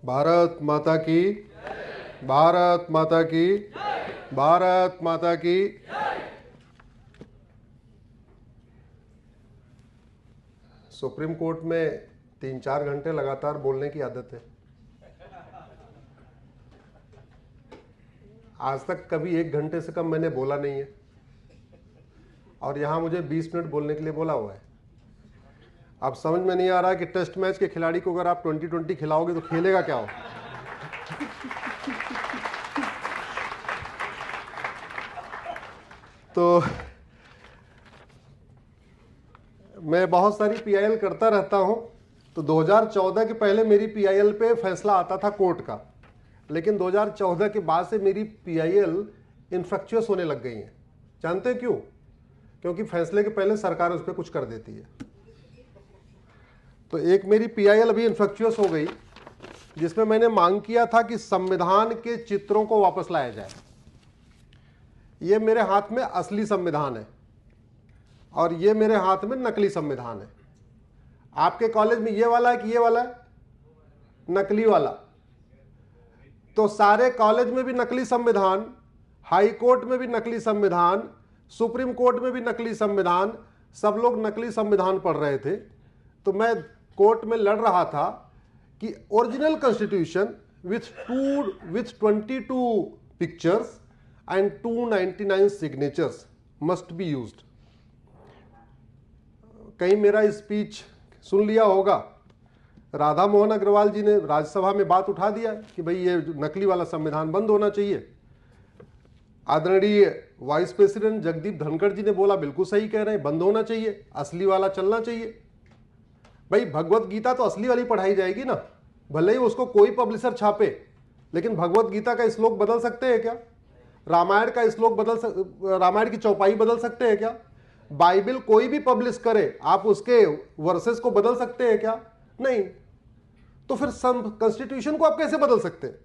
भारत माता की, भारत माता की, भारत माता की। सुप्रीम कोर्ट में 3-4 घंटे लगातार बोलने की आदत है। आज तक कभी 1 घंटे से कम मैंने बोला नहीं है, और यहां मुझे 20 मिनट बोलने के लिए बोला हुआ है। अब समझ में नहीं आ रहा है कि टेस्ट मैच के खिलाड़ी को अगर आप 20-20 खिलाओगे तो खेलेगा क्या हो। तो मैं बहुत सारी पीआईएल करता रहता हूं। तो 2014 के पहले मेरी पीआईएल पे फैसला आता था कोर्ट का, लेकिन 2014 के बाद से मेरी पीआईएल इन्फ्रक्चुअस होने लग गई हैं। जानते हैं क्यों? क्योंकि फैसले के पहले सरकार उस पर कुछ कर देती है। तो एक मेरी पीआईएल अभी इन्फ्रक्चुअस हो गई, जिसमें मैंने मांग किया था कि संविधान के चित्रों को वापस लाया जाए। ये मेरे हाथ में असली संविधान है और ये मेरे हाथ में नकली संविधान है। आपके कॉलेज में ये वाला है कि ये वाला है? नकली वाला। तो सारे कॉलेज में भी नकली संविधान, हाई कोर्ट में भी नकली संविधान, सुप्रीम कोर्ट में भी नकली संविधान, सब लोग नकली संविधान पढ़ रहे थे। तो मैं कोर्ट में लड़ रहा था कि original constitution with 22 pictures and 299 signatures must be used. कहीं मेरा स्पीच सुन लिया होगा, राधा मोहन अग्रवाल जी ने राज्यसभा में बात उठा दिया कि भाई ये नकली वाला संविधान बंद होना चाहिए। आदरणीय वाइस प्रेसिडेंट जगदीप धनखड़ जी ने बोला बिल्कुल सही कह रहे हैं, बंद होना चाहिए, असली वाला चलना चाहिए। भाई भगवत गीता तो असली वाली पढ़ाई जाएगी ना, भले ही उसको कोई पब्लिशर छापे, लेकिन भगवत गीता का श्लोक बदल सकते हैं क्या? रामायण का श्लोक रामायण की चौपाई बदल सकते हैं क्या? बाइबल कोई भी पब्लिश करे, आप उसके वर्सेस को बदल सकते हैं क्या? नहीं। तो फिर कॉन्स्टिट्यूशन को आप कैसे बदल सकते हैं?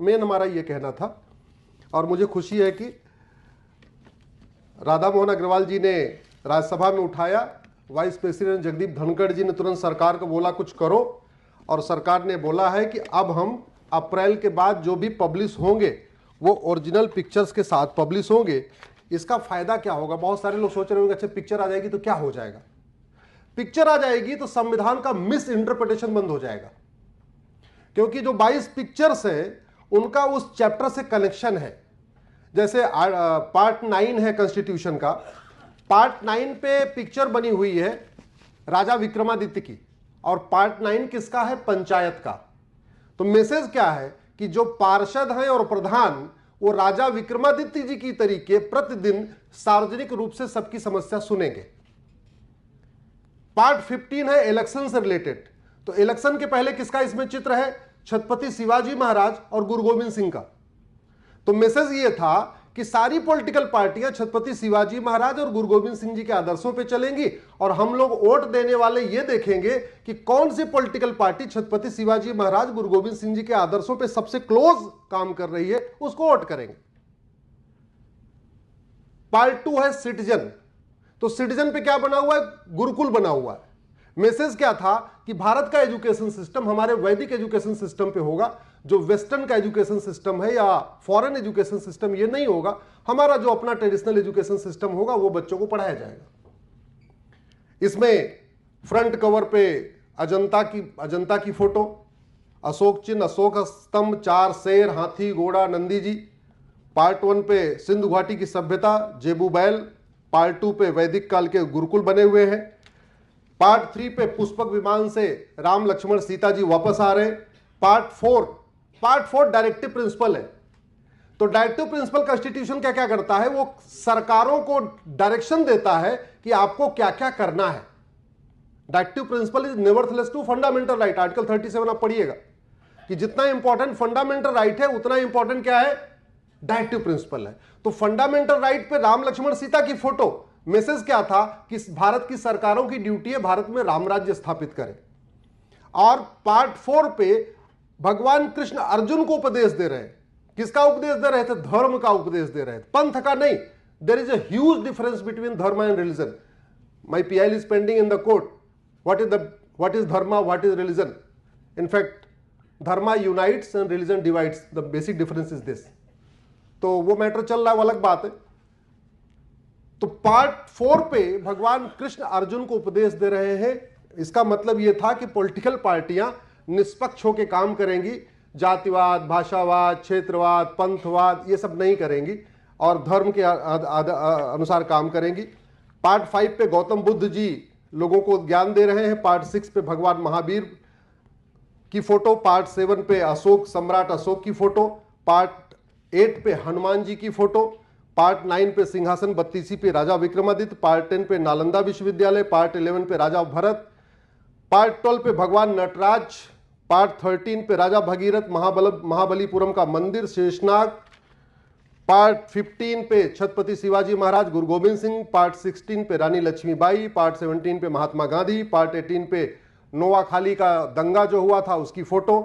मेन हमारा यह कहना था। और मुझे खुशी है कि राधा मोहन अग्रवाल जी ने राज्यसभा में उठाया, वाइस प्रेसिडेंट जगदीप धनखड़ जी ने तुरंत सरकार को बोला कुछ करो, और सरकार ने बोला है कि अब हम अप्रैल के बाद जो भी पब्लिश होंगे वो ओरिजिनल पिक्चर्स के साथ पब्लिश होंगे। इसका फायदा क्या होगा? बहुत सारे लोग सोच रहे होंगे अच्छा पिक्चर आ जाएगी तो क्या हो जाएगा? पिक्चर आ जाएगी तो संविधान का मिस इंटरप्रिटेशन बंद हो जाएगा, क्योंकि जो 22 पिक्चर्स है उनका उस चैप्टर से कनेक्शन है। जैसे पार्ट 9 है कॉन्स्टिट्यूशन का, पार्ट 9 पे पिक्चर बनी हुई है राजा विक्रमादित्य की, और पार्ट 9 किसका है? पंचायत का। तो मैसेज क्या है कि जो पार्षद हैं और प्रधान वो राजा विक्रमादित्य जी की तरीके प्रतिदिन सार्वजनिक रूप से सबकी समस्या सुनेंगे। पार्ट 15 है इलेक्शन से रिलेटेड। तो इलेक्शन के पहले किसका इसमें चित्र है? छत्रपति शिवाजी महाराज और गुरु गोविंद सिंह का। तो मैसेज ये था कि सारी पॉलिटिकल पार्टियां छत्रपति शिवाजी महाराज और गुरु गोविंद सिंह जी के आदर्शों पे चलेंगी, और हम लोग वोट देने वाले ये देखेंगे कि कौन सी पॉलिटिकल पार्टी छत्रपति शिवाजी महाराज गुरु गोविंद सिंह जी के आदर्शों पे सबसे क्लोज काम कर रही है, उसको वोट करेंगे। पार्ट 2 है सिटीजन। तो सिटीजन पे क्या बना हुआ है? गुरुकुल बना हुआ है। मैसेज क्या था कि भारत का एजुकेशन सिस्टम हमारे वैदिक एजुकेशन सिस्टम पे होगा, जो वेस्टर्न का एजुकेशन सिस्टम है या फॉरेन एजुकेशन सिस्टम ये नहीं होगा। हमारा जो अपना ट्रेडिशनल एजुकेशन सिस्टम होगा वो बच्चों को पढ़ाया जाएगा। इसमें फ्रंट कवर पे अजंता की फोटो, अशोक चिन्ह, अशोक स्तंभ, 4 शेर, हाथी, घोड़ा, नंदी जी। पार्ट 1 पे सिंधु घाटी की सभ्यता, जेबू बैल। पार्ट 2 पे वैदिक काल के गुरुकुल बने हुए हैं। पार्ट 3 पे पुष्पक विमान से राम लक्ष्मण सीता जी वापस आ रहे। पार्ट 4 डायरेक्टिव प्रिंसिपल है। तो डायरेक्टिव प्रिंसिपल कॉन्स्टिट्यूशन क्या क्या करता है? वो सरकारों को डायरेक्शन देता है कि आपको क्या क्या करना है। Directive principle is nevertheless to fundamental right. Article 37 आप पढ़िएगा कि जितना इंपॉर्टेंट फंडामेंटल राइट है उतना इंपॉर्टेंट क्या है? डायरेक्टिव प्रिंसिपल है। तो फंडामेंटल राइट पे राम लक्ष्मण सीता की फोटो, मैसेज क्या था कि भारत की सरकारों की ड्यूटी है भारत में राम राज्य स्थापित करें। और पार्ट 4 पे भगवान कृष्ण अर्जुन को उपदेश दे रहे हैं। किसका उपदेश दे रहे थे? धर्म का उपदेश दे रहे थे, पंथ का नहीं। There is a huge difference between dharma and religion. My PIL is pending in the court. What is dharma? What is religion? In fact, dharma unites and religion divides, the basic difference is this. तो वो matter चल रहा है, वो अलग बात है। तो पार्ट 4 पे भगवान कृष्ण अर्जुन को उपदेश दे रहे हैं। इसका मतलब यह था कि पॉलिटिकल पार्टियां निष्पक्ष होकर काम करेंगी, जातिवाद, भाषावाद, क्षेत्रवाद, पंथवाद ये सब नहीं करेंगी और धर्म के अनुसार काम करेंगी। पार्ट 5 पे गौतम बुद्ध जी लोगों को ज्ञान दे रहे हैं। पार्ट 6 पे भगवान महावीर की फोटो, पार्ट 7 पे अशोक, सम्राट अशोक की फोटो, पार्ट 8 पे हनुमान जी की फोटो, पार्ट 9 पे सिंहासन बत्तीसी पे राजा विक्रमादित्य, पार्ट 10 पे नालंदा विश्वविद्यालय, पार्ट 11 पे राजा भरत, पार्ट 12 पे भगवान नटराज, पार्ट 13 पे राजा भगीरथ, महाबलीपुरम का मंदिर शेषनाग, पार्ट 15 पे छत्रपति शिवाजी महाराज, गुरु गोविंद सिंह, पार्ट 16 पे रानी लक्ष्मीबाई, पार्ट 17 पे महात्मा गांधी, पार्ट 18 पे नोआखाली का दंगा जो हुआ था उसकी फोटो,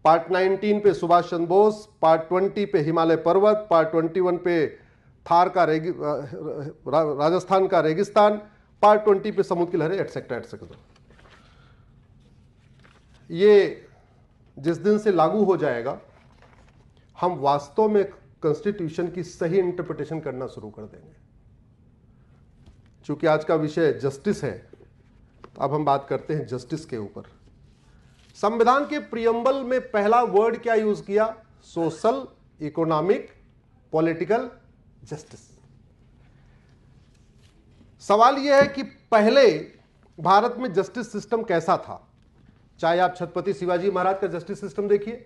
पार्ट 19 पे सुभाष चंद्र बोस, पार्ट 20 पे हिमालय पर्वत, पार्ट 21 पे थार का राजस्थान का रेगिस्तान, पार्ट 20 पे समुद्र की लहरें, एटसेट्रा एटसेट्रा। ये जिस दिन से लागू हो जाएगा हम वास्तव में कॉन्स्टिट्यूशन की सही इंटरप्रिटेशन करना शुरू कर देंगे। चूंकि आज का विषय जस्टिस है, तो अब हम बात करते हैं जस्टिस के ऊपर। संविधान के प्रियम्बल में पहला वर्ड क्या यूज किया? Social, economic, political justice. सवाल यह है कि पहले भारत में जस्टिस सिस्टम कैसा था? चाहे आप छत्रपति शिवाजी महाराज का जस्टिस सिस्टम देखिए,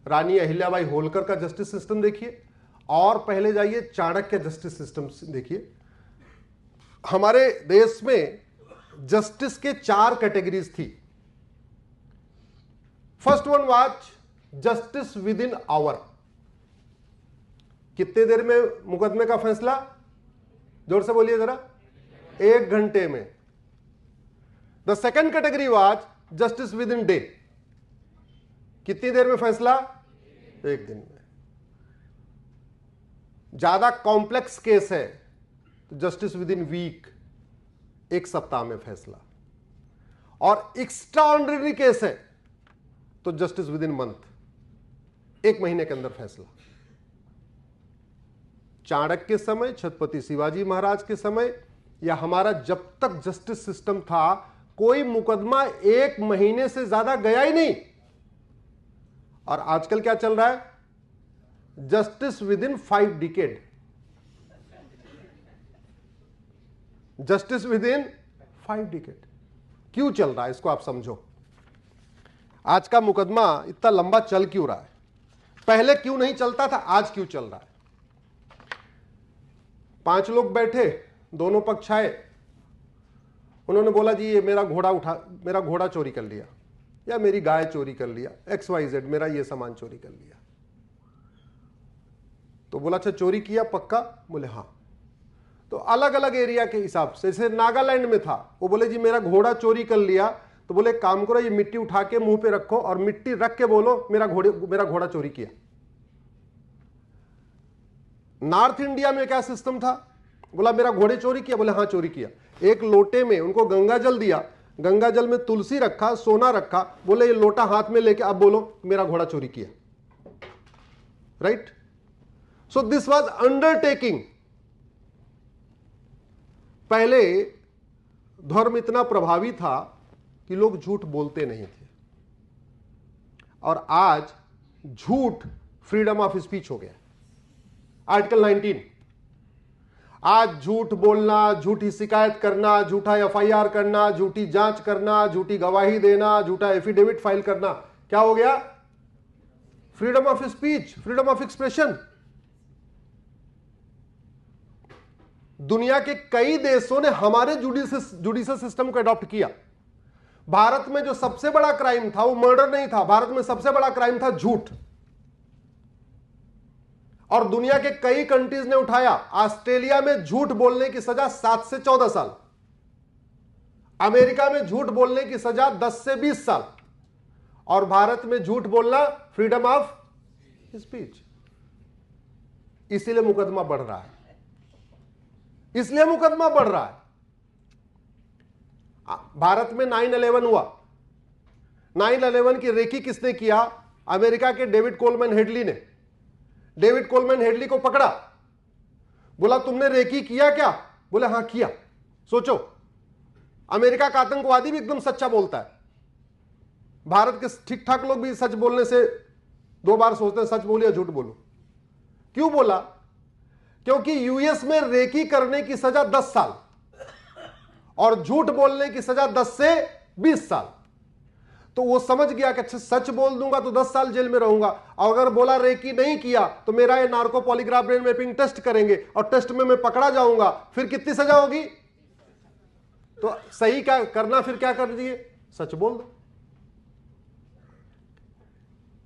रानी अहिल्याबाई होलकर का जस्टिस सिस्टम देखिए, और पहले जाइए चाणक्य जस्टिस सिस्टम देखिए। हमारे देश में जस्टिस के 4 कैटेगरीज थी। First one was justice within hour, कितने देर में मुकदमे का फैसला? जोर से बोलिए जरा। 1 घंटे में। The second category was justice with in day, कितनी देर में फैसला? 1 दिन में। ज्यादा कॉम्प्लेक्स केस है तो जस्टिस विद इन वीक, 1 सप्ताह में फैसला। और एक्स्ट्रा ऑर्डिनरी केस है तो जस्टिस विद इन मंथ, 1 महीने के अंदर फैसला। चाणक्य के समय, छत्रपति शिवाजी महाराज के समय, या हमारा जब तक जस्टिस सिस्टम था, कोई मुकदमा 1 महीने से ज्यादा गया ही नहीं। और आजकल क्या चल रहा है? Justice with in 5 decade, justice with in 5 decade. क्यों चल रहा है इसको आप समझो। आज का मुकदमा इतना लंबा चल क्यों रहा है? पहले क्यों नहीं चलता था, आज क्यों चल रहा है? 5 लोग बैठे, दोनों पक्ष आए, उन्होंने बोला जी ये मेरा घोड़ा चोरी कर लिया, या मेरी गाय चोरी कर लिया, XYZ मेरा ये सामान चोरी कर लिया। तो बोला अच्छा चोरी किया पक्का? बोले हाँ। तो अलग अलग एरिया के हिसाब से, जैसे नागालैंड में था, वो बोले जी मेरा घोड़ा चोरी कर लिया, तो बोले काम करो ये मिट्टी उठा के मुंह पे रखो और मिट्टी रख के बोलो मेरा घोड़ा चोरी किया। नॉर्थ इंडिया में क्या सिस्टम था? बोला मेरा घोड़े चोरी किया? बोले हाँ चोरी किया। एक लोटे में उनको गंगा जल दिया, गंगा जल में तुलसी रखा, सोना रखा, बोले ये लोटा हाथ में लेके अब बोलो मेरा घोड़ा चोरी किया। Right? So this was undertaking. पहले धर्म इतना प्रभावी था कि लोग झूठ बोलते नहीं थे, और आज झूठ फ्रीडम ऑफ स्पीच हो गया। आर्टिकल 19। आज झूठ बोलना, झूठी शिकायत करना, झूठा FIR करना, झूठी जांच करना, झूठी गवाही देना, झूठा एफिडेविट फाइल करना, क्या हो गया? Freedom of speech, freedom of expression. दुनिया के कई देशों ने हमारे जुडिशियल सिस्टम को अडॉप्ट किया। भारत में जो सबसे बड़ा क्राइम था वो मर्डर नहीं था, भारत में सबसे बड़ा क्राइम था झूठ। और दुनिया के कई कंट्रीज ने उठाया। ऑस्ट्रेलिया में झूठ बोलने की सजा 7 से 14 साल, अमेरिका में झूठ बोलने की सजा 10 से 20 साल, और भारत में झूठ बोलना फ्रीडम ऑफ स्पीच। इसीलिए मुकदमा बढ़ रहा है, इसलिए मुकदमा बढ़ रहा है। भारत में 9/11 हुआ। 9/11 की रेकी किसने किया? अमेरिका के डेविड कोलमैन हेडली ने डेविड कोलमैन हेडली को पकड़ा, बोला तुमने रेकी किया क्या? बोले हां किया। सोचो, अमेरिका का आतंकवादी भी एकदम सच्चा बोलता है। भारत के ठीक ठाक लोग भी सच बोलने से दो बार सोचते हैं, सच बोलूं या झूठ बोलूं। क्यों बोला? क्योंकि यूएस में रेकी करने की सजा 10 साल और झूठ बोलने की सजा 10 से 20 साल। तो वो समझ गया कि अच्छा सच बोल दूंगा तो 10 साल जेल में रहूंगा, और अगर बोला रेकी नहीं किया तो मेरा ये narco polygraph brain mapping test करेंगे और टेस्ट में मैं पकड़ा जाऊंगा, फिर कितनी सजा होगी? तो सही क्या करना, फिर क्या कर दिए? सच बोल दो।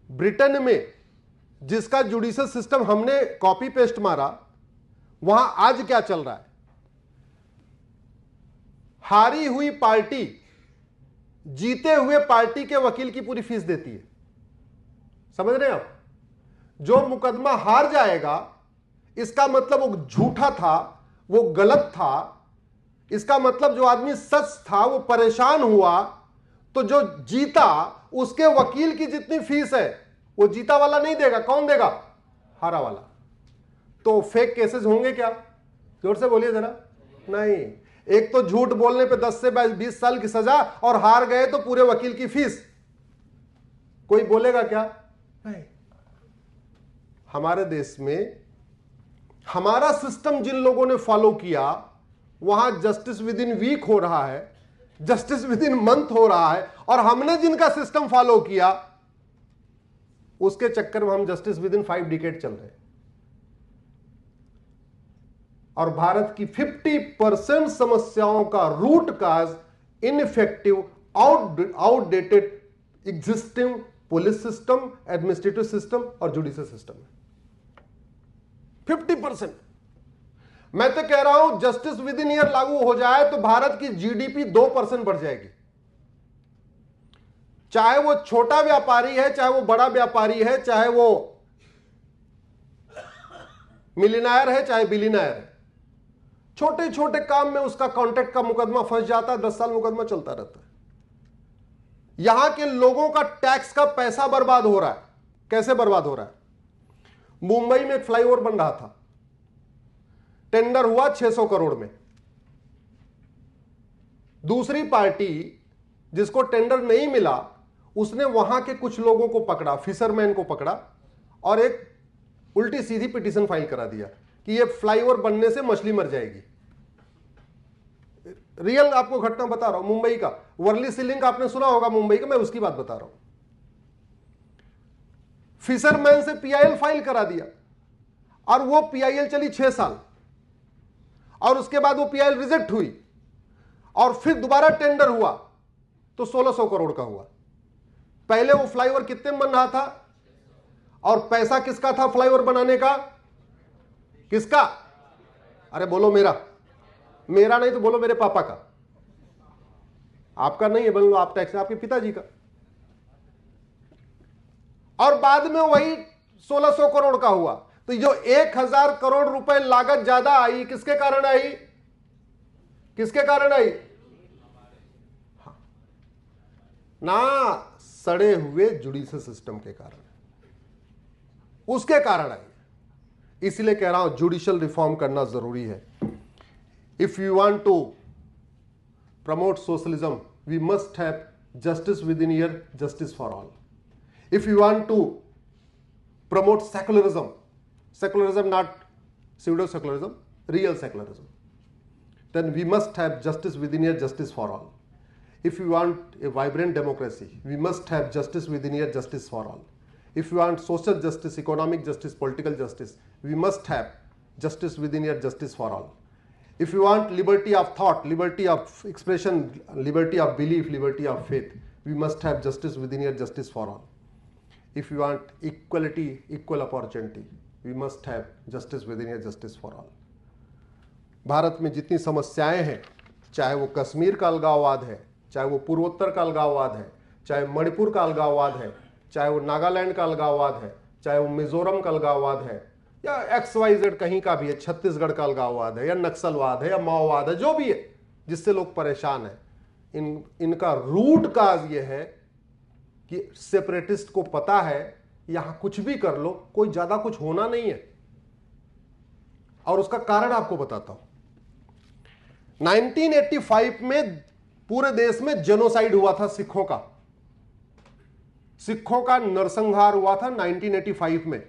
ब्रिटेन में जिसका जुडिशियल सिस्टम हमने कॉपी पेस्ट मारा, वहां आज क्या चल रहा है? हारी हुई पार्टी जीते हुए पार्टी के वकील की पूरी फीस देती है। समझ रहे हैं आप? जो मुकदमा हार जाएगा, इसका मतलब वो झूठा था, वो गलत था, इसका मतलब जो आदमी सच था वो परेशान हुआ, तो जो जीता उसके वकील की जितनी फीस है वो जीता वाला नहीं देगा। कौन देगा? हारा वाला। तो फेक केसेस होंगे क्या? जोर से बोलिए जरा। नहीं। एक तो झूठ बोलने पे 10 से 20 साल की सजा, और हार गए तो पूरे वकील की फीस। कोई बोलेगा क्या? नहीं। हमारे देश में हमारा सिस्टम जिन लोगों ने फॉलो किया, वहां जस्टिस विद इन वीक हो रहा है, जस्टिस विद इन मंथ हो रहा है, और हमने जिनका सिस्टम फॉलो किया उसके चक्कर में हम जस्टिस विद इन 5 डिकेड चल रहे हैं। और भारत की 50% समस्याओं का root cause ineffective, outdated existing police system, administrative system और जुडिशियल सिस्टम है। 50%। मैं तो कह रहा हूं जस्टिस विद इन ईयर लागू हो जाए तो भारत की जीडीपी 2% बढ़ जाएगी। चाहे वो छोटा व्यापारी है, चाहे वो बड़ा व्यापारी है, चाहे वो मिलियनेयर है, चाहे बिलियनेयर है, छोटे छोटे काम में उसका कॉन्ट्रैक्ट का मुकदमा फंस जाता है, 10 साल मुकदमा चलता रहता है। यहां के लोगों का टैक्स का पैसा बर्बाद हो रहा है। कैसे बर्बाद हो रहा है? मुंबई में एक फ्लाईओवर बन रहा था, टेंडर हुआ 600 करोड़ में। दूसरी पार्टी जिसको टेंडर नहीं मिला, उसने वहां के कुछ लोगों को पकड़ा, फिशरमैन को पकड़ा, और एक उल्टी सीधी पिटीशन फाइल करा दिया कि ये फ्लाईओवर बनने से मछली मर जाएगी। रियल आपको घटना बता रहा हूं, मुंबई का वर्ली सीलिंग का आपने सुना होगा, मुंबई का, मैं उसकी बात बता रहा हूं। फिशरमैन से पीआईएल फाइल करा दिया, और वो पीआईएल चली 6 साल, और उसके बाद वो पीआईएल रिजेक्ट हुई, और फिर दोबारा टेंडर हुआ तो 1600 करोड़ का हुआ। पहले वो फ्लाईओवर कितने में बन रहा था, और पैसा किसका था फ्लाईओवर बनाने का? किसका? अरे बोलो मेरा। मेरा नहीं तो बोलो मेरे पापा का। आपका नहीं है, बोलो आप टैक्स, आपके पिताजी का। और बाद में वही 1600 करोड़ का हुआ। तो जो 1000 करोड़ रुपए लागत ज्यादा आई, किसके कारण आई? किसके कारण आई? ना सड़े हुए जुडिशियल सिस्टम के कारण, उसके कारण आई। इसलिए कह रहा हूं जुडिशियल रिफॉर्म करना जरूरी है। If you want to promote socialism, we must have justice within year, justice for all. If you want to promote secularism, not pseudo-secularism, real secularism, then we must have justice within here, justice for all. If you want a vibrant democracy, we must have justice within here, justice for all. If you want social justice, economic justice, political justice, we must have justice within here, justice for all. If you want liberty of thought, liberty of expression, liberty of belief, liberty of faith, we must have justice within here, justice for all. If you want equality, equal opportunity, we must have justice within here, justice for all. Bharat में जितनी समस्याएं हैं, चाहे वो कश्मीर का अलगाववाद है, चाहे वो पूर्वोत्तर का अलगाववाद है, चाहे मणिपुर का अलगाववाद है, चाहे वो नागालैंड का अलगाववाद है, चाहे वो मिजोरम का अलगाववाद है, या XYZ कहीं का भी है, छत्तीसगढ़ का अलगाववाद है, या नक्सलवाद है, या माओवाद है, जो भी है जिससे लोग परेशान हैं, इनका रूट काज ये है कि सेपरेटिस्ट को पता है यहां कुछ भी कर लो, कोई ज्यादा कुछ होना नहीं है। और उसका कारण आपको बताता हूं। 1985 में पूरे देश में जेनोसाइड हुआ था सिखों का। सिखों का नरसंहार हुआ था 1985 में।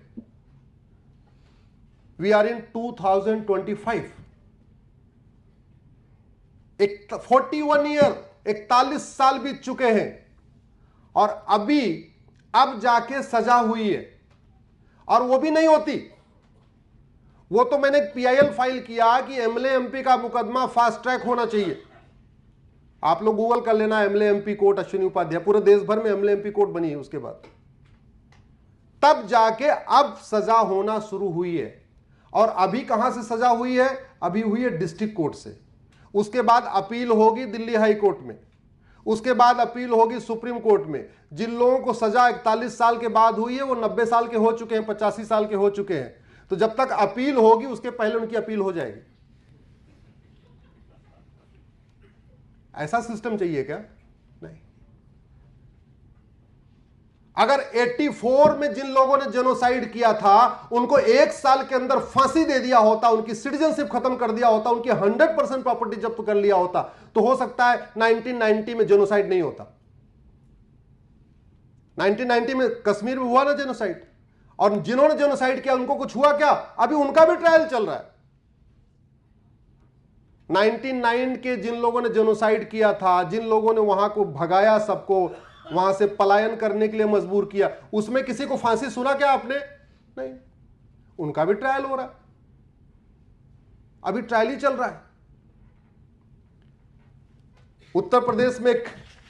We are in 2025। 41 ईयर, 41 साल बीत चुके हैं और अभी अब जाके सजा हुई है। और वो भी नहीं होती। वो तो मैंने पीआईएल फाइल किया कि एमएलए एमपी का मुकदमा फास्ट ट्रैक होना चाहिए। आप लोग गूगल कर लेना MLA MP court Ashwini Upadhyay, पूरे देश भर में एमएलए एमपी कोर्ट बनी है। उसके बाद तब जाके अब सजा होना शुरू हुई है। और अभी कहां से सजा हुई है? अभी हुई है डिस्ट्रिक्ट कोर्ट से। उसके बाद अपील होगी दिल्ली हाई कोर्ट में, उसके बाद अपील होगी सुप्रीम कोर्ट में। जिन लोगों को सजा 41 साल के बाद हुई है वो 90 साल के हो चुके हैं, 85 साल के हो चुके हैं। तो जब तक अपील होगी उसके पहले उनकी अपील हो जाएगी। ऐसा सिस्टम चाहिए क्या? नहीं। अगर 84 में जिन लोगों ने जेनोसाइड किया था उनको 1 साल के अंदर फांसी दे दिया होता, उनकी सिटीजनशिप खत्म कर दिया होता, उनकी 100% प्रॉपर्टी जब्त कर लिया होता, तो हो सकता है 1990 में जेनोसाइड नहीं होता। 1990 में कश्मीर में हुआ ना जेनोसाइड, और जिन्होंने जेनोसाइड किया उनको कुछ हुआ क्या? अभी उनका भी ट्रायल चल रहा है। 99 के जिन लोगों ने जेनोसाइड किया था, जिन लोगों ने वहां को भगाया, सबको वहां से पलायन करने के लिए मजबूर किया, उसमें किसी को फांसी सुना क्या आपने? नहीं। उनका भी ट्रायल हो रहा है, अभी ट्रायल ही चल रहा है। उत्तर प्रदेश में एक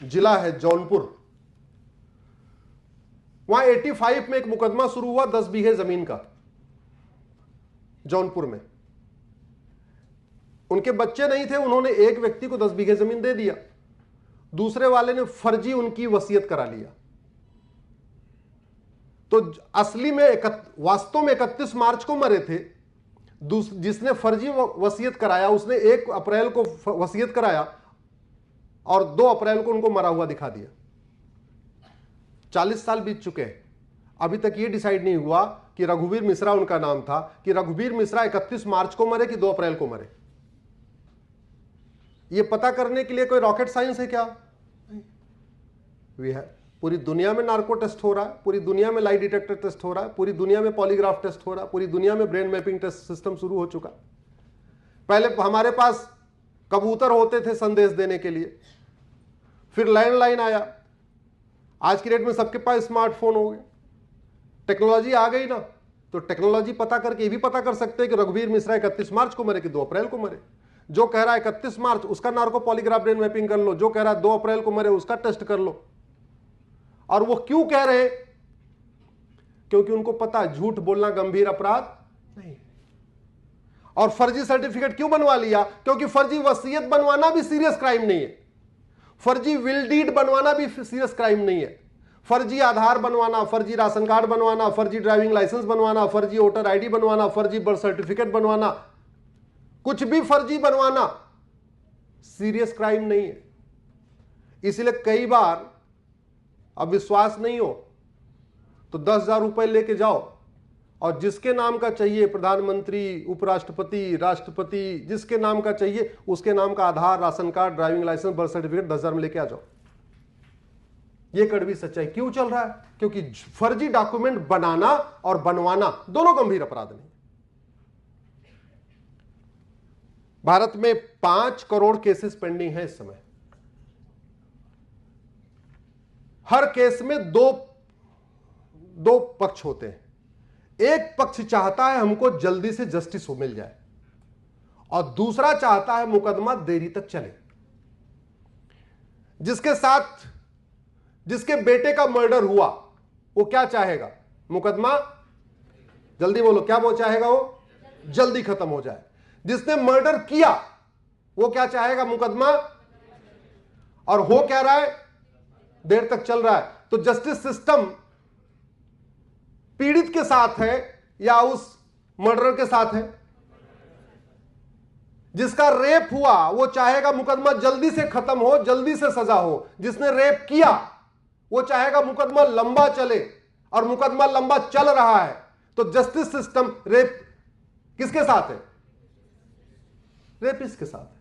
जिला है जौनपुर, वहां 85 में एक मुकदमा शुरू हुआ 10 बीघे जमीन का जौनपुर में। उनके बच्चे नहीं थे, उन्होंने एक व्यक्ति को 10 बीघे जमीन दे दिया, दूसरे वाले ने फर्जी उनकी वसीयत करा लिया। तो असली में वास्तव में 31 मार्च को मरे थे। जिसने फर्जी वसीयत कराया उसने 1 अप्रैल को वसीयत कराया और 2 अप्रैल को उनको मरा हुआ दिखा दिया। 40 साल बीत चुके हैं, अभी तक यह डिसाइड नहीं हुआ कि रघुवीर मिश्रा उनका नाम था, कि रघुवीर मिश्रा 31 मार्च को मरे कि 2 अप्रैल को मरे। यह पता करने के लिए कोई रॉकेट साइंस है क्या? नहीं। पूरी दुनिया में नार्को टेस्ट हो रहा है, पूरी दुनिया में लाई डिटेक्टर टेस्ट हो रहा है, पूरी दुनिया में पॉलीग्राफ टेस्ट हो रहा है, पूरी दुनिया में ब्रेन मैपिंग टेस्ट सिस्टम शुरू हो चुका। पहले हमारे पास कबूतर होते थे संदेश देने के लिए, फिर लैंडलाइन आया, आज की डेट में सबके पास स्मार्टफोन हो गए, टेक्नोलॉजी आ गई ना, तो टेक्नोलॉजी पता करके ये भी पता कर सकते हैं कि रघुवीर मिश्रा 31 मार्च को मरे कि 2 अप्रैल को मरे। जो कह रहा है 31 मार्च उसका नार्को पॉलीग्राफ ब्रेन मैपिंग कर लो, जो कह रहा है 2 अप्रैल को मरे उसका टेस्ट कर लो। और वो क्यों कह रहे? क्योंकि उनको पता है झूठ बोलना गंभीर अपराध नहीं। और फर्जी सर्टिफिकेट क्यों बनवा लिया? क्योंकि फर्जी वसीयत बनवाना भी सीरियस क्राइम नहीं है, फर्जी विल डीड बनवाना भी सीरियस क्राइम नहीं है। फर्जी आधार बनवाना, फर्जी राशन कार्ड बनवाना, फर्जी ड्राइविंग लाइसेंस बनवाना, फर्जी वोटर आईडी बनवाना, फर्जी बर्थ सर्टिफिकेट बनवाना, कुछ भी फर्जी बनवाना सीरियस क्राइम नहीं है। इसलिए कई बार अब विश्वास नहीं हो तो 10,000 रुपए लेके जाओ और जिसके नाम का चाहिए, प्रधानमंत्री, उपराष्ट्रपति, राष्ट्रपति, जिसके नाम का चाहिए उसके नाम का Aadhaar, ration card, driving licence, birth certificate 10,000 में लेके आ जाओ। यह कड़वी सच्चाई। क्यों चल रहा है? क्योंकि फर्जी डॉक्यूमेंट बनाना और बनवाना दोनों गंभीर अपराध नहीं। भारत में 5 करोड़ केसेस पेंडिंग है इस समय। हर केस में दो पक्ष होते हैं। एक पक्ष चाहता है हमको जल्दी से जस्टिस मिल जाए और दूसरा चाहता है मुकदमा देरी तक चले। जिसके बेटे का मर्डर हुआ वो क्या चाहेगा? मुकदमा जल्दी, बोलो क्या वो चाहेगा? वो जल्दी खत्म हो जाए। जिसने मर्डर किया वो क्या चाहेगा? मुकदमा। और हो क्या रहा है? देर तक चल रहा है। तो जस्टिस सिस्टम पीड़ित के साथ है या उस मर्डरर के साथ है? जिसका रेप हुआ वो चाहेगा मुकदमा जल्दी से खत्म हो, जल्दी से सजा हो। जिसने रेप किया वो चाहेगा मुकदमा लंबा चले, और मुकदमा लंबा चल रहा है, तो जस्टिस सिस्टम रेप किसके साथ है? रेपिस्ट के साथ है।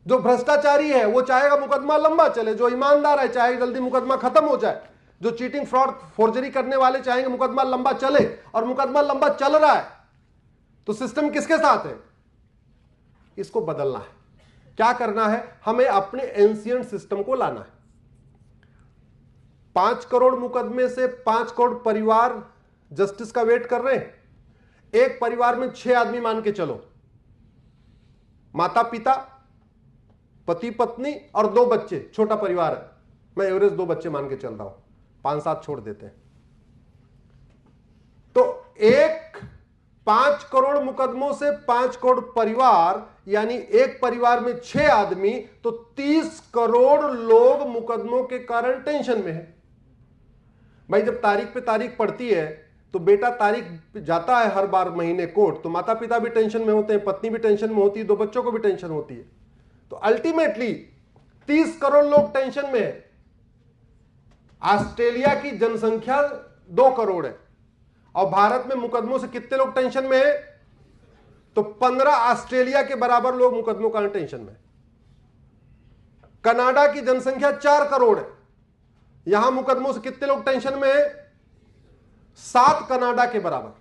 जो भ्रष्टाचारी है वो चाहेगा मुकदमा लंबा चले, जो ईमानदार है चाहे जल्दी मुकदमा खत्म हो जाए, जो चीटिंग फ्रॉड फोर्जरी करने वाले चाहेंगे मुकदमा लंबा चले, और मुकदमा लंबा चल रहा है, तो सिस्टम किसके साथ है? इसको बदलना है। क्या करना है? हमें अपने एंशिएंट सिस्टम को लाना है। 5 करोड़ मुकदमे से 5 करोड़ परिवार जस्टिस का वेट कर रहे हैं। एक परिवार में 6 आदमी मान के चलो, माता पिता, पति पत्नी और 2 बच्चे, छोटा परिवार है, मैं एवरेज 2 बच्चे मान के चल रहा हूं, 5-7 छोड़ देते हैं, तो 5 करोड़ मुकदमों से 5 करोड़ परिवार, यानी एक परिवार में 6 आदमी, तो 30 करोड़ लोग मुकदमों के कारण टेंशन में है। भाई जब तारीख पे तारीख पड़ती है तो बेटा तारीख जाता है हर बार महीने कोर्ट, तो माता पिता भी टेंशन में होते हैं, पत्नी भी टेंशन में होती है, 2 बच्चों को भी टेंशन होती है, तो अल्टीमेटली 30 करोड़ लोग टेंशन में है। ऑस्ट्रेलिया की जनसंख्या 2 करोड़ है, और भारत में मुकदमों से कितने लोग टेंशन में है? तो 15 ऑस्ट्रेलिया के बराबर लोग मुकदमों का टेंशन में। कनाडा की जनसंख्या 4 करोड़ है, यहां मुकदमों से कितने लोग टेंशन में है? 7 कनाडा के बराबर,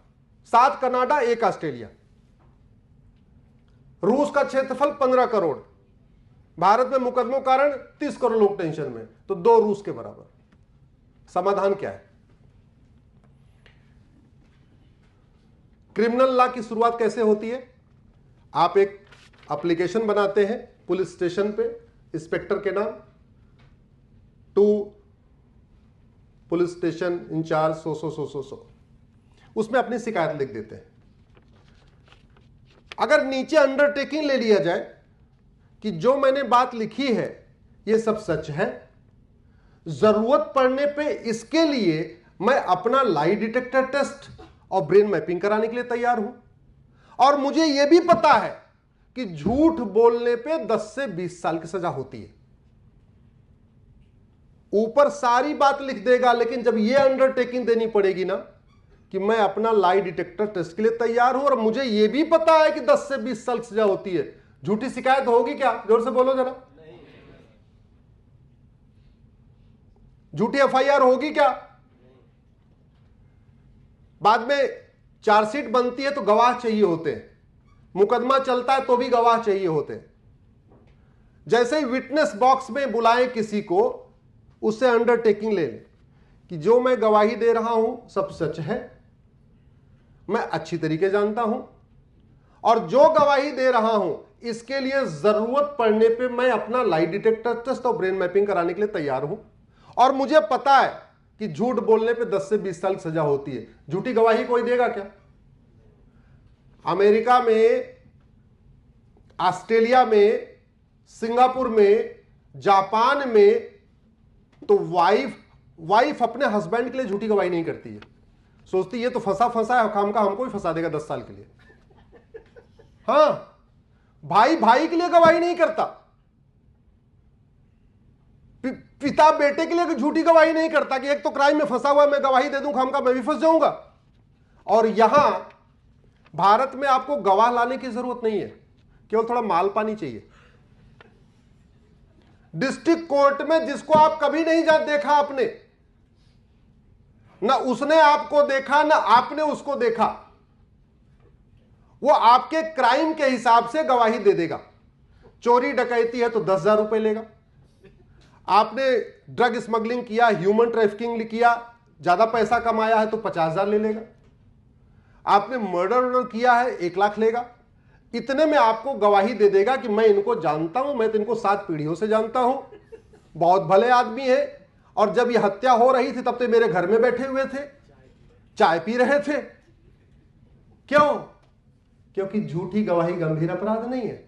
7 कनाडा 1 ऑस्ट्रेलिया। रूस का क्षेत्रफल 15 करोड़, भारत में मुकदमों कारण 30 करोड़ लोग टेंशन में, तो 2 रूस के बराबर। समाधान क्या है? क्रिमिनल लॉ की शुरुआत कैसे होती है? आप एक एप्लीकेशन बनाते हैं पुलिस स्टेशन पे, इंस्पेक्टर के नाम, टू पुलिस स्टेशन इंचार्ज सो, उसमें अपनी शिकायत लिख देते हैं। अगर नीचे अंडरटेकिंग ले लिया जाए कि जो मैंने बात लिखी है ये सब सच है, जरूरत पड़ने पे इसके लिए मैं अपना लाई डिटेक्टर टेस्ट और ब्रेन मैपिंग कराने के लिए तैयार हूं, और मुझे यह भी पता है कि झूठ बोलने पे 10 से 20 साल की सजा होती है। ऊपर सारी बात लिख देगा, लेकिन जब यह अंडरटेकिंग देनी पड़ेगी ना कि मैं अपना लाई डिटेक्टर टेस्ट के लिए तैयार हूं और मुझे यह भी पता है कि 10 से 20 साल की सजा होती है, झूठी शिकायत होगी क्या? जोर से बोलो जरा। झूठी एफआईआर होगी क्या? बाद में चार्जशीट बनती है तो गवाह चाहिए होते हैं, मुकदमा चलता है तो भी गवाह चाहिए होते हैं। जैसे ही विटनेस बॉक्स में बुलाएं किसी को, उससे अंडरटेकिंग ले लें कि जो मैं गवाही दे रहा हूं सब सच है, मैं अच्छी तरीके जानता हूं, और जो गवाही दे रहा हूं इसके लिए जरूरत पड़ने पे मैं अपना लाई डिटेक्टर टेस्ट और ब्रेन मैपिंग कराने के लिए तैयार हूं, और मुझे पता है कि झूठ बोलने पे 10 से 20 साल सजा होती है। झूठी गवाही कोई देगा क्या? अमेरिका में, ऑस्ट्रेलिया में, सिंगापुर में, जापान में तो वाइफ अपने हस्बैंड के लिए झूठी गवाही नहीं करती है, सोचती है तो फंसा है, काम का हमको भी फंसा देगा 10 साल के लिए। हां, भाई के लिए गवाही नहीं करता, पिता बेटे के लिए झूठी गवाही नहीं करता कि एक तो क्राइम में फंसा हुआ, मैं गवाही दे दूं काम का, मैं भी फंस जाऊंगा। और यहां भारत में आपको गवाह लाने की जरूरत नहीं है, केवल थोड़ा माल पानी चाहिए। डिस्ट्रिक्ट कोर्ट में जिसको आप कभी नहीं देखा आपने, ना उसने आपको देखा ना आपने उसको देखा, वो आपके क्राइम के हिसाब से गवाही दे देगा। चोरी डकैती है तो 10,000 रुपए लेगा, आपने ड्रग स्मगलिंग किया, ह्यूमन ट्रैफिकिंग किया, ज्यादा पैसा कमाया है तो 50,000 ले लेगा, आपने मर्डर किया है 1 लाख लेगा। इतने में आपको गवाही दे देगा कि मैं इनको जानता हूं, मैं तो इनको 7 पीढ़ियों से जानता हूं, बहुत भले आदमी है, और जब यह हत्या हो रही थी तब तो मेरे घर में बैठे हुए थे, चाय पी रहे थे। क्यों? क्योंकि झूठी गवाही गंभीर अपराध नहीं है,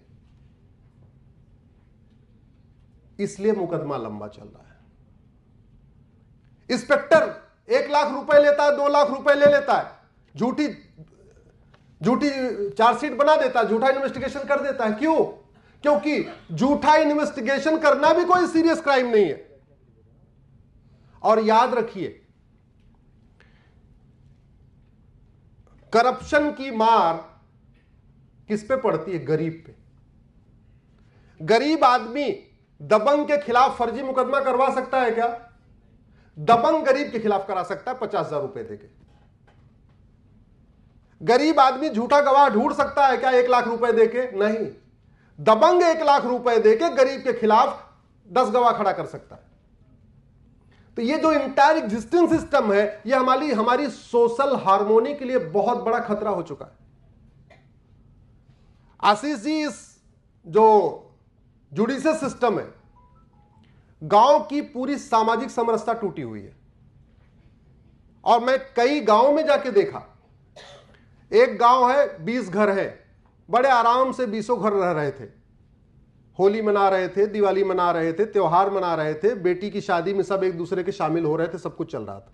इसलिए मुकदमा लंबा चल रहा है। इंस्पेक्टर 1 लाख रुपए लेता है, 2 लाख रुपए ले लेता है, झूठी चार्जशीट बना देता है, झूठा इन्वेस्टिगेशन कर देता है। क्यों? क्योंकि झूठा इन्वेस्टिगेशन करना भी कोई सीरियस क्राइम नहीं है। और याद रखिए, करप्शन की मार किस पे पड़ती है? गरीब पे। गरीब आदमी दबंग के खिलाफ फर्जी मुकदमा करवा सकता है क्या? दबंग गरीब के खिलाफ करा सकता है 50,000 रुपए देके। गरीब आदमी झूठा गवाह ढूंढ सकता है क्या 1 लाख रुपए देके? नहीं। दबंग 1 लाख रुपए देके गरीब के खिलाफ 10 गवाह खड़ा कर सकता है। तो ये जो इंटायर एग्जिस्टिंग सिस्टम है, ये हमारी सोशल हार्मोनी के लिए बहुत बड़ा खतरा हो चुका है। आशीष जी, इस जो जुडिशियल सिस्टम है, गांव की पूरी सामाजिक समरसता टूटी हुई है। और मैं कई गांवों में जाके देखा, एक गांव है 20 घर है, बड़े आराम से 20 घर रह रहे थे, होली मना रहे थे, दिवाली मना रहे थे, त्योहार मना रहे थे, बेटी की शादी में सब एक दूसरे के शामिल हो रहे थे, सब कुछ चल रहा था।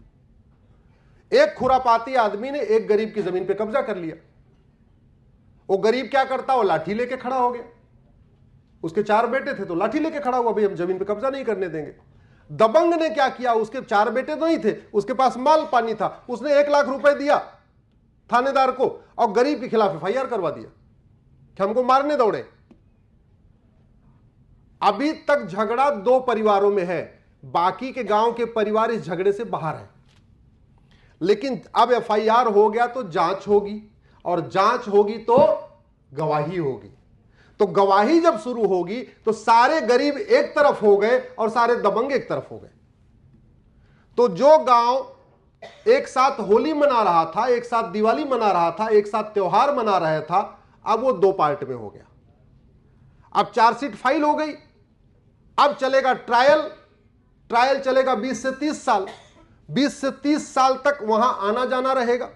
एक खुरापाती आदमी ने एक गरीब की जमीन पे कब्जा कर लिया। वो गरीब क्या करता? वो लाठी लेके खड़ा हो गया। उसके 4 बेटे थे तो लाठी लेके खड़ा हुआ, भाई हम जमीन पे कब्जा नहीं करने देंगे। दबंग ने क्या किया? उसके 4 बेटे नहीं थे, उसके पास माल पानी था, उसने 1 लाख रुपए दिया थानेदार को और गरीब के खिलाफ FIR करवा दिया कि हमको मारने दौड़े। अभी तक झगड़ा 2 परिवारों में है, बाकी के गांव के परिवार इस झगड़े से बाहर है। लेकिन अब FIR हो गया तो जांच होगी, और जांच होगी तो गवाही होगी। तो गवाही जब शुरू होगी तो सारे गरीब एक तरफ हो गए और सारे दबंग एक तरफ हो गए। तो जो गांव एक साथ होली मना रहा था, एक साथ दिवाली मना रहा था, एक साथ त्योहार मना रहा था, अब वो 2 पार्ट में हो गया। अब चार्जशीट फाइल हो गई, अब चलेगा ट्रायल चलेगा 20 से 30 साल। 20 से 30 साल तक वहां आना जाना रहेगा।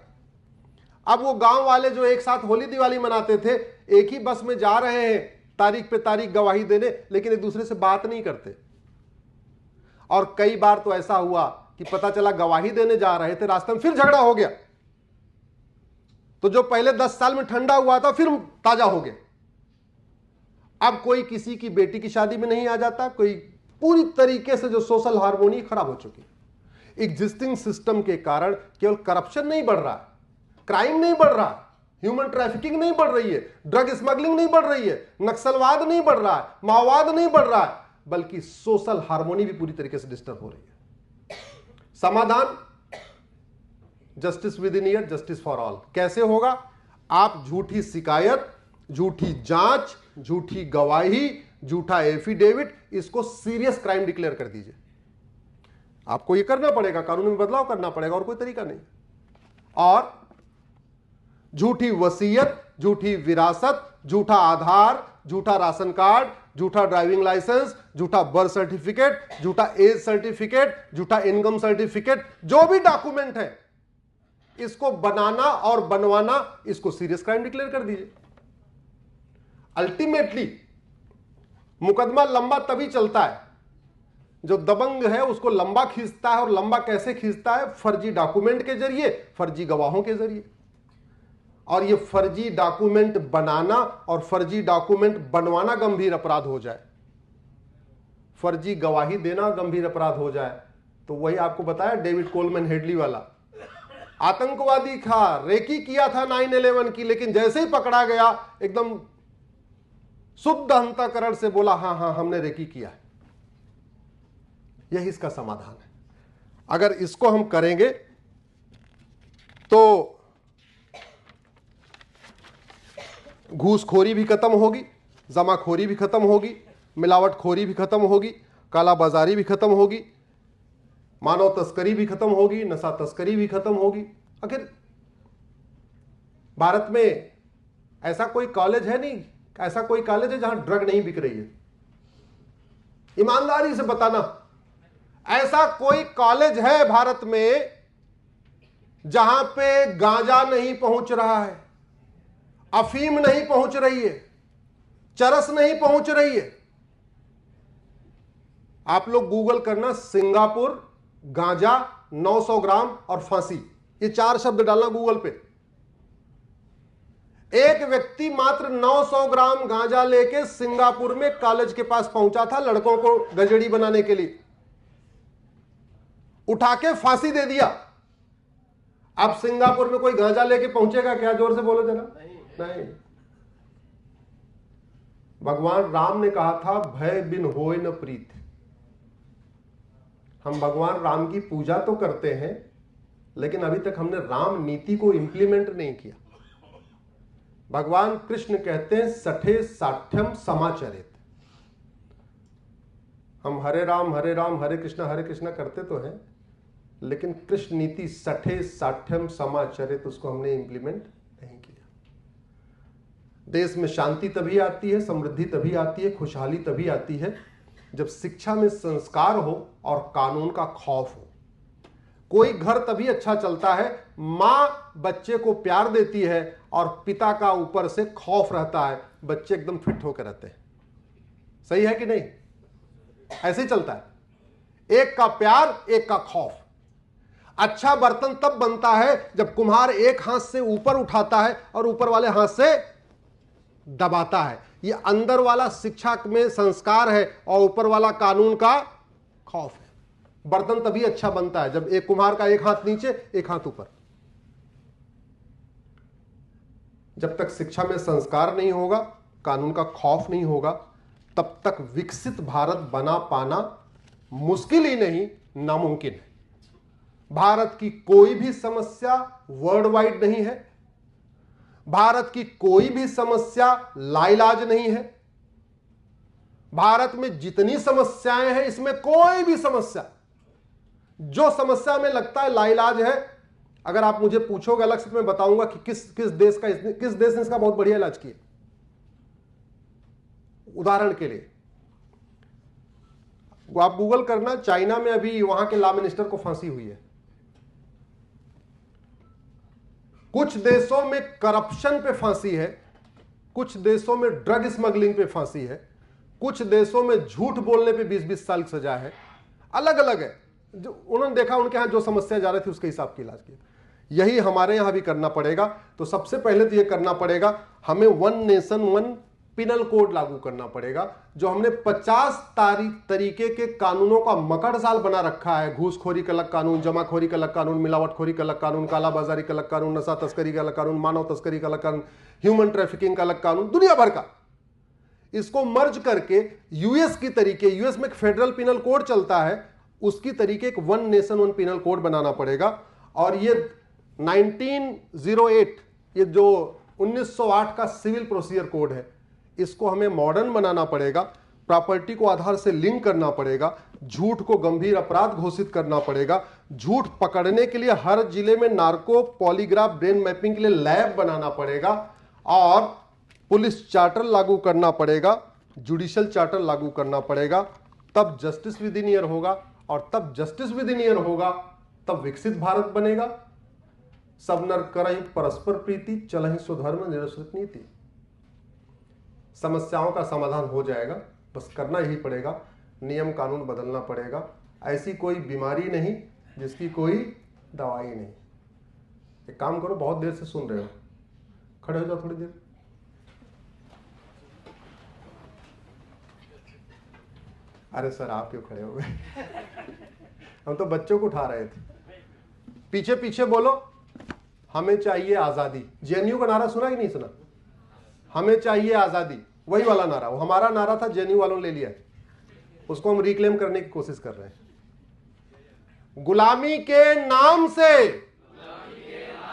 अब वो गांव वाले जो एक साथ होली दिवाली मनाते थे, एक ही बस में जा रहे हैं तारीख पे तारीख गवाही देने, लेकिन एक दूसरे से बात नहीं करते। और कई बार तो ऐसा हुआ कि पता चला गवाही देने जा रहे थे, रास्ते में फिर झगड़ा हो गया, तो जो पहले 10 साल में ठंडा हुआ था फिर ताजा हो गया। अब कोई किसी की बेटी की शादी में नहीं आ जाता, कोई पूरी तरीके से जो सोशल हार्मोनी खराब हो चुकी है। एग्जिस्टिंग सिस्टम के कारण केवल करप्शन नहीं बढ़ रहा, क्राइम नहीं बढ़ रहा, ह्यूमन ट्रैफिकिंग नहीं बढ़ रही है, ड्रग स्मगलिंग नहीं बढ़ रही है, नक्सलवाद नहीं बढ़ रहा है, माओवाद नहीं बढ़ रहा है, बल्कि सोशल हार्मोनी भी पूरी तरीके से डिस्टर्ब हो रही है। समाधान? Justice within year, justice for all. कैसे होगा? आप झूठी शिकायत, झूठी जांच, झूठी गवाही, झूठा एफिडेविट, इसको सीरियस क्राइम डिक्लेयर कर दीजिए। आपको यह करना पड़ेगा, कानून में बदलाव करना पड़ेगा, और कोई तरीका नहीं। और झूठी वसीयत, झूठी विरासत, झूठा आधार, झूठा राशन कार्ड, झूठा ड्राइविंग लाइसेंस, झूठा बर्थ सर्टिफिकेट, झूठा एज सर्टिफिकेट, झूठा इनकम सर्टिफिकेट, जो भी डॉक्यूमेंट है, इसको बनाना और बनवाना, इसको सीरियस क्राइम डिक्लेयर कर दीजिए। अल्टीमेटली मुकदमा लंबा तभी चलता है, जो दबंग है उसको लंबा खींचता है। और लंबा कैसे खींचता है? फर्जी डॉक्यूमेंट के जरिए, फर्जी गवाहों के जरिए। और ये फर्जी डॉक्यूमेंट बनाना और फर्जी डॉक्यूमेंट बनवाना गंभीर अपराध हो जाए, फर्जी गवाही देना गंभीर अपराध हो जाए, तो वही आपको बताया डेविड कोलमैन हेडली वाला आतंकवादी था, रेकी किया था 9/11 की, लेकिन जैसे ही पकड़ा गया एकदम शुद्ध अंतःकरण से बोला हां हां हमने रेकी किया है। यही इसका समाधान है। अगर इसको हम करेंगे तो घूसखोरी भी खत्म होगी, जमाखोरी भी खत्म होगी, मिलावटखोरी भी खत्म होगी, कालाबाजारी भी खत्म होगी, मानव तस्करी भी खत्म होगी, नशा तस्करी भी खत्म होगी। आखिर भारत में ऐसा कोई कॉलेज है नहीं, ऐसा कोई कॉलेज है जहां ड्रग नहीं बिक रही है? ईमानदारी से बताना, ऐसा कोई कॉलेज है भारत में जहां पे गांजा नहीं पहुंच रहा है, अफीम नहीं पहुंच रही है, चरस नहीं पहुंच रही है? आप लोग गूगल करना, सिंगापुर, गांजा 900 ग्राम और फांसी, ये 4 शब्द डालना गूगल पे। एक व्यक्ति मात्र 900 ग्राम गांजा लेके सिंगापुर में कॉलेज के पास पहुंचा था लड़कों को गजड़ी बनाने के लिए, उठा के फांसी दे दिया। अब सिंगापुर में कोई गांजा लेके पहुंचेगा क्या? जोर से बोलो जरा। नहीं। भगवान राम ने कहा था भय बिन होय न प्रीत। हम भगवान राम की पूजा तो करते हैं, लेकिन अभी तक हमने राम नीति को इंप्लीमेंट नहीं किया। भगवान कृष्ण कहते हैं सठे साठ्यम समाचरित। हम हरे राम हरे कृष्णा करते तो हैं, लेकिन कृष्ण नीति सठे साठ्यम समाचरित उसको हमने इंप्लीमेंट नहीं किया। देश में शांति तभी आती है, समृद्धि तभी आती है, खुशहाली तभी आती है जब शिक्षा में संस्कार हो और कानून का खौफ हो। कोई घर तभी अच्छा चलता है, मां बच्चे को प्यार देती है और पिता का ऊपर से खौफ रहता है, बच्चे एकदम फिट होकर रहते हैं। सही है कि नहीं? ऐसे ही चलता है, एक का प्यार एक का खौफ। अच्छा बर्तन तब बनता है जब कुम्हार एक हाथ से ऊपर उठाता है और ऊपर वाले हाथ से दबाता है। ये अंदर वाला शिक्षा में संस्कार है और ऊपर वाला कानून का खौफ है। बर्तन तभी अच्छा बनता है जब एक कुम्हार का एक हाथ नीचे एक हाथ ऊपर। जब तक शिक्षा में संस्कार नहीं होगा, कानून का खौफ नहीं होगा, तब तक विकसित भारत बना पाना मुश्किल ही नहीं, नामुमकिन है। भारत की कोई भी समस्या वर्ल्ड वाइड नहीं है। भारत की कोई भी समस्या लाइलाज नहीं है। भारत में जितनी समस्याएं हैं, इसमें कोई भी समस्या, जो समस्या में लगता है लाइलाज है, अगर आप मुझे पूछोगे अलग से तो मैं बताऊंगा कि किस देश ने इसका बहुत बढ़िया इलाज किया। उदाहरण के लिए आप गूगल करना, चाइना में अभी वहां के लॉ मिनिस्टर को फांसी हुई है। कुछ देशों में करप्शन पे फांसी है, कुछ देशों में ड्रग स्मगलिंग पे फांसी है, कुछ देशों में झूठ बोलने पे 20-20 साल की सजा है। अलग अलग है। जो उन्होंने देखा उनके यहां जो समस्या जा रही थी उसके हिसाब की इलाज किया। यही हमारे यहां भी करना पड़ेगा। तो सबसे पहले तो यह करना पड़ेगा, हमें one nation one penal code लागू करना पड़ेगा। जो हमने 50 तरीके के कानूनों का मकड़ जाल बना रखा है, घूसखोरी का अलग कानून, जमाखोरी का अलग कानून, मिलावटखोरी का अलग कानून, कालाबाजारी का अलग कानून, नशा तस्करी का अलग कानून, मानव तस्करी का अलग कानून, ह्यूमन ट्रैफिकिंग का अलग कानून, दुनिया भर का, इसको मर्ज करके यूएस की तरीके, यूएस में एक फेडरल पिनल कोड चलता है, उसकी तरीके एक one nation one penal code बनाना पड़ेगा। और ये 1908, ये जो 1908 का सिविल प्रोसीजर कोड है, इसको हमें मॉडर्न बनाना पड़ेगा। प्रॉपर्टी को आधार से लिंक करना पड़ेगा, झूठ को गंभीर अपराध घोषित करना पड़ेगा, झूठ पकड़ने के लिए हर जिले में नार्को पॉलीग्राफ ब्रेन मैपिंग के लिए लैब बनाना पड़ेगा, और पुलिस चार्टर लागू करना पड़ेगा, जुडिशियल चार्टर लागू करना पड़ेगा। तब जस्टिस विद इन ईयर होगा, और तब जस्टिस विद इन ईयर होगा तब विकसित भारत बनेगा। सब नर करहि परस्पर प्रीति, चलहि स्वधर्म निरसृत नीति। समस्याओं का समाधान हो जाएगा, बस करना ही पड़ेगा, नियम कानून बदलना पड़ेगा। ऐसी कोई बीमारी नहीं जिसकी कोई दवाई नहीं। एक काम करो, बहुत देर से सुन रहे हो, खड़े हो जाओ थोड़ी देर। अरे सर आप क्यों खड़े हो गए? हम तो बच्चों को उठा रहे थे। पीछे पीछे बोलो, हमें चाहिए आजादी। जेएनयू का नारा सुना कि नहीं सुना? हमें चाहिए आजादी, वही वाला नारा, वो हमारा नारा था, जेएनयू वालों ने ले लिया, उसको हम रिक्लेम करने की कोशिश कर रहे हैं। गुलामी के नाम से,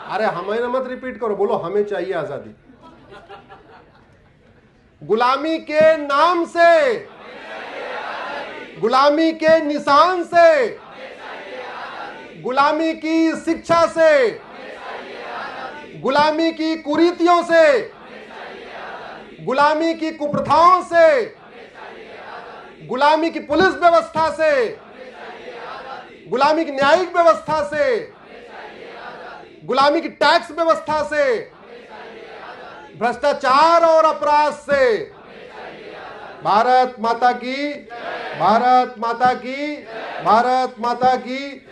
अरे हमें मत रिपीट करो, बोलो हमें चाहिए आजादी। गुलामी के नाम से, गुलामी के निशान से, गुलामी की शिक्षा से, गुलामी की कुरीतियों से, गुलामी की कुप्रथाओं से, गुलामी की पुलिस व्यवस्था से, गुलामी की न्यायिक व्यवस्था से, गुलामी की टैक्स व्यवस्था से, भ्रष्टाचार और अपराध से। भारत माता की, भारत माता की, भारत माता की।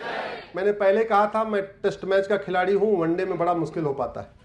मैंने पहले कहा था मैं टेस्ट मैच का खिलाड़ी हूं, वनडे में बड़ा मुश्किल हो पाता है।